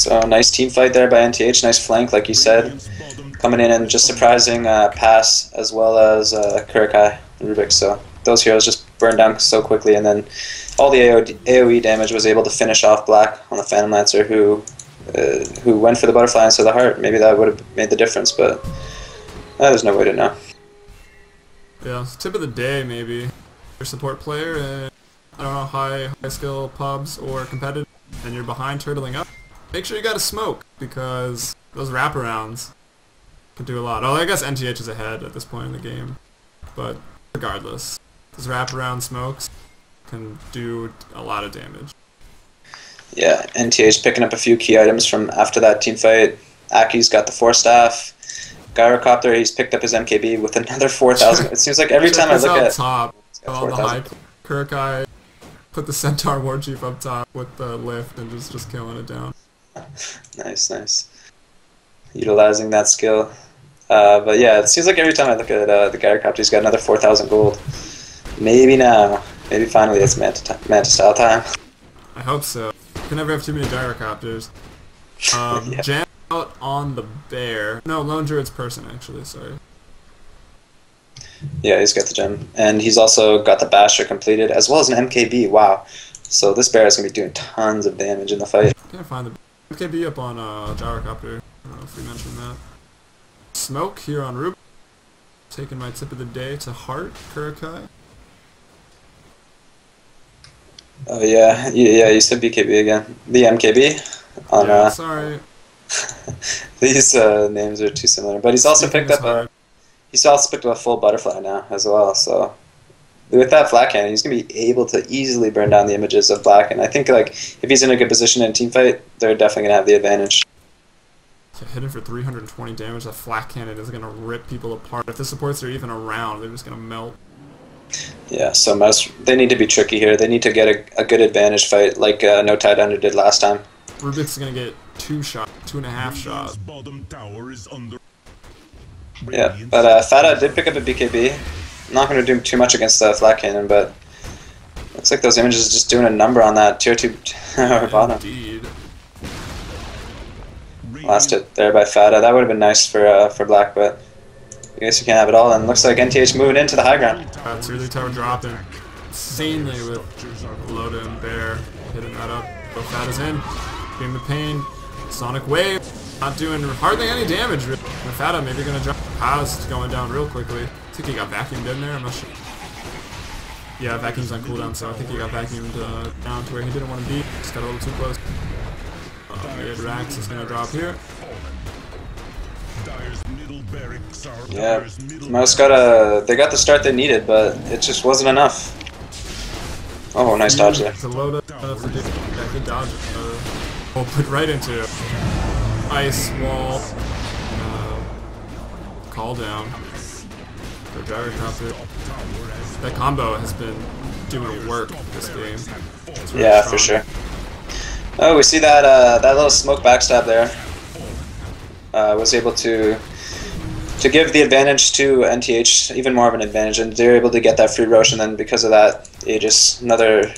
[SPEAKER 2] So nice team fight there by NTH, nice flank like you said. Coming in and just surprising pass as well as Kurikai and Rubik. So those heroes just burned down so quickly, and then all the AoE damage was able to finish off Black on the Phantom Lancer, who went for the butterfly instead of the heart. Maybe that would have made the difference, but there's no way to know.
[SPEAKER 1] Yeah, tip of the day maybe. Your support player and I don't know, high skill pubs or competitive, and you're behind turtling up. Make sure you got a smoke, because those wraparounds could do a lot. Oh, I guess NTH is ahead at this point in the game, but regardless, those wraparound smokes can do a lot of damage.
[SPEAKER 2] Yeah, NTH picking up a few key items from after that team fight. Aki's got the 4-staff. Gyrocopter, he's picked up his MKB with another 4,000. It seems like every time I look at
[SPEAKER 1] top, all the high Kurikai put the Centaur War Chief up top with the lift and just killing it down.
[SPEAKER 2] Nice, nice. Utilizing that skill. But yeah, it seems like every time I look at the Gyrocopter, he's got another 4,000 gold. Maybe now. Maybe finally it's Manta style time.
[SPEAKER 1] I hope so. You can never have too many Gyrocopters.
[SPEAKER 2] Yeah.
[SPEAKER 1] Jam out on the bear. No, Lone Druid's person, actually, sorry.
[SPEAKER 2] Yeah, he's got the gem. And he's also got the Basher completed, as well as an MKB. Wow. So this bear is going to be doing tons of damage in the fight.
[SPEAKER 1] Can't find the MKB up on Gyrocopter. I don't know if we mentioned that. Smoke here on Rubik. Taking my tip of the day to Heart, Kurikai.
[SPEAKER 2] Oh yeah, yeah, you said BKB again. The MKB? On,
[SPEAKER 1] yeah, sorry.
[SPEAKER 2] These names are too similar. But he's also picked up a full butterfly now as well, so with that flat cannon, he's gonna be able to easily burn down the images of Black, and I think like if he's in a good position in a team fight, they're definitely gonna have the advantage.
[SPEAKER 1] Yeah, hitting for 320 damage, that flat cannon is gonna rip people apart. If the supports are even around, they're just gonna melt.
[SPEAKER 2] Yeah, so Mouz, they need to be tricky here. They need to get a good advantage fight like no Tidehunter did last time.
[SPEAKER 1] Rubik's gonna get 2.5 shots.
[SPEAKER 2] Yeah, but Fata did pick up a BKB. Not going to do too much against the flat cannon, but looks like those images are just doing a number on that tier 2 bottom.
[SPEAKER 1] Indeed.
[SPEAKER 2] Last hit there by Fata. That would have been nice for Black, but I guess you can't have it all. And looks like NTH moving into the high ground.
[SPEAKER 1] Tier 3 tower dropping insanely with Loda and Bear hitting that up. But Fata's in. Beam the pain. Sonic Wave. Not doing hardly any damage. And Fata maybe going to drop. Paz going down real quickly. I think he got vacuumed in there. I'm not sure. Yeah, vacuum's on cooldown, so I think he got vacuumed down to where he didn't want to be. Just got a little too close. Mid-Rax is going to drop here.
[SPEAKER 2] Yeah, Mouz they got the start they needed, but it just wasn't enough. Oh, nice dodge there.
[SPEAKER 1] To load up, yeah, good dodge. We'll put right into ice wall. Call down for Gyrocopter. That combo has been doing work this game. Really
[SPEAKER 2] yeah,
[SPEAKER 1] strong.
[SPEAKER 2] for sure. Oh, we see that that little smoke backstab there. Was able to give the advantage to NTH, even more of an advantage, and they're able to get that free Roche, and then because of that, Aegis, another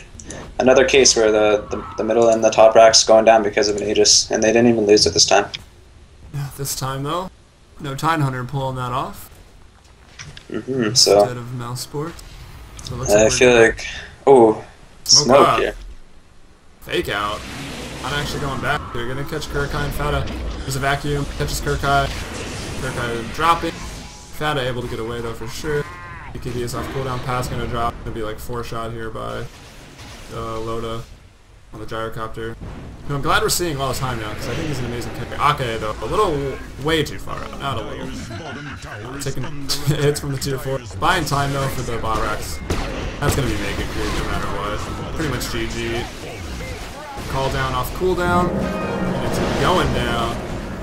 [SPEAKER 2] case where the middle and the top racks going down because of an Aegis, and they didn't even lose it this time.
[SPEAKER 1] Yeah, this time though, no Tidehunter pulling that off.
[SPEAKER 2] So
[SPEAKER 1] instead of Mouse Sport. So
[SPEAKER 2] I feel like smoke here.
[SPEAKER 1] Fake out. Not actually going back. They're gonna catch Kurikai and Fata. There's a vacuum. Catches Kurikai. Kurikai dropping. Fata able to get away though for sure. BKB is off cooldown. Pass gonna drop. Gonna be like 4-shot here by Loda on the Gyrocopter. I'm glad we're seeing all the time now because I think he's an amazing kicker. Ake though, a little way too far out. Not a little. Taking hits from the tier 4. Buying time though for the bot racks. That's gonna be making creep no matter what. Pretty much GG. Call down off cooldown. And it's going down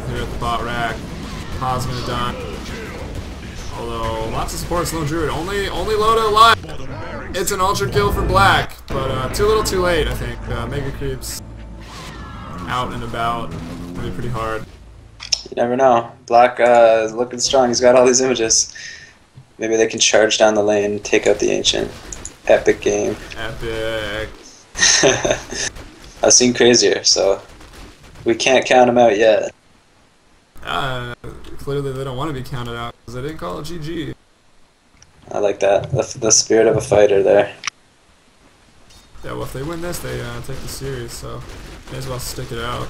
[SPEAKER 1] here at the bot rack. Paz gonna die. Although lots of supports, Lone Druid. Only Loda alive. It's an ultra kill for Black, but too little, too late. I think Mega Creeps out and about. Gonna be pretty hard.
[SPEAKER 2] You never know. Black is looking strong. He's got all these images. Maybe they can charge down the lane, take out the Ancient. Epic game.
[SPEAKER 1] Epic.
[SPEAKER 2] I've seen crazier, so We can't count them out yet.
[SPEAKER 1] Clearly they don't want to be counted out because they didn't call it GG.
[SPEAKER 2] I like that. The spirit of a fighter there.
[SPEAKER 1] Yeah, well, if they win this, they take the series, so may as well stick it out.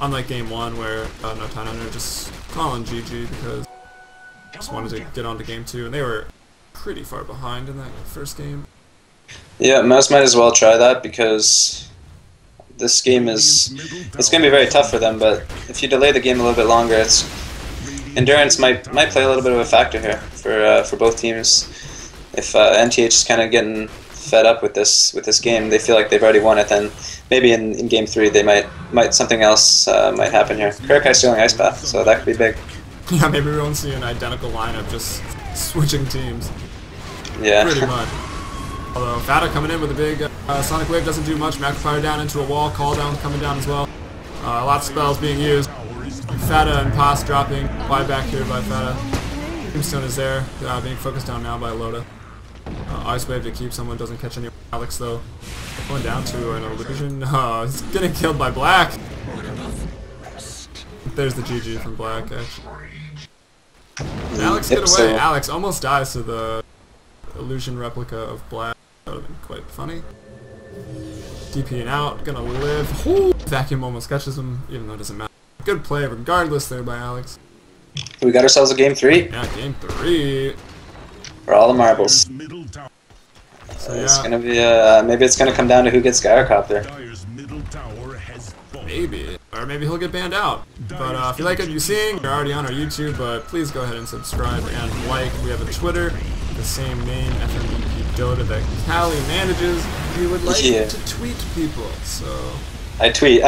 [SPEAKER 1] Unlike game 1 where no Tidehunter just calling GG because just wanted to get on to game 2, and they were pretty far behind in that first game.
[SPEAKER 2] Yeah, Mouz might as well try that because this game it's going to be very tough for them, but if you delay the game a little bit longer, endurance might play a little bit of a factor here for both teams. If NTH is kind of getting fed up with this game, they feel like they've already won it, then maybe in game 3 they might something else might happen here. Kurokai's stealing Ice Path, so that could be big.
[SPEAKER 1] Yeah, maybe we won't see an identical lineup just switching teams.
[SPEAKER 2] Yeah.
[SPEAKER 1] Pretty much. Although Fata coming in with a big Sonic Wave doesn't do much. Macro down into a wall, call down coming down as well. Lots of spells being used. Fata and Pass dropping. Wide back here by Fata. Tombstone is there, being focused down now by Loda. Ice Wave to keep someone, doesn't catch any. Alex though. Going down to an illusion. He's getting killed by Black. There's the GG from Black, actually. And Alex get away. Alex almost dies to the illusion replica of Black. That would have been quite funny. DPing out, gonna live. Ooh, vacuum almost catches him, even though it doesn't matter. Good play regardless there by Alex.
[SPEAKER 2] We got ourselves a game 3.
[SPEAKER 1] Yeah, game 3.
[SPEAKER 2] For all the marbles.
[SPEAKER 1] So,
[SPEAKER 2] It's gonna be maybe it's gonna come down to who gets Gyrocopter.
[SPEAKER 1] Maybe. Or maybe he'll get banned out. But if you like what you're seeing, you're already on our YouTube, but please go ahead and subscribe and like. We have a Twitter, the same name, fmbpdota, that Callie manages. We would like to tweet people, so...
[SPEAKER 2] I tweet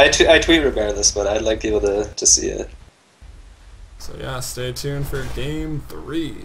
[SPEAKER 2] regardless, but I'd like people to see it.
[SPEAKER 1] So yeah, stay tuned for game 3.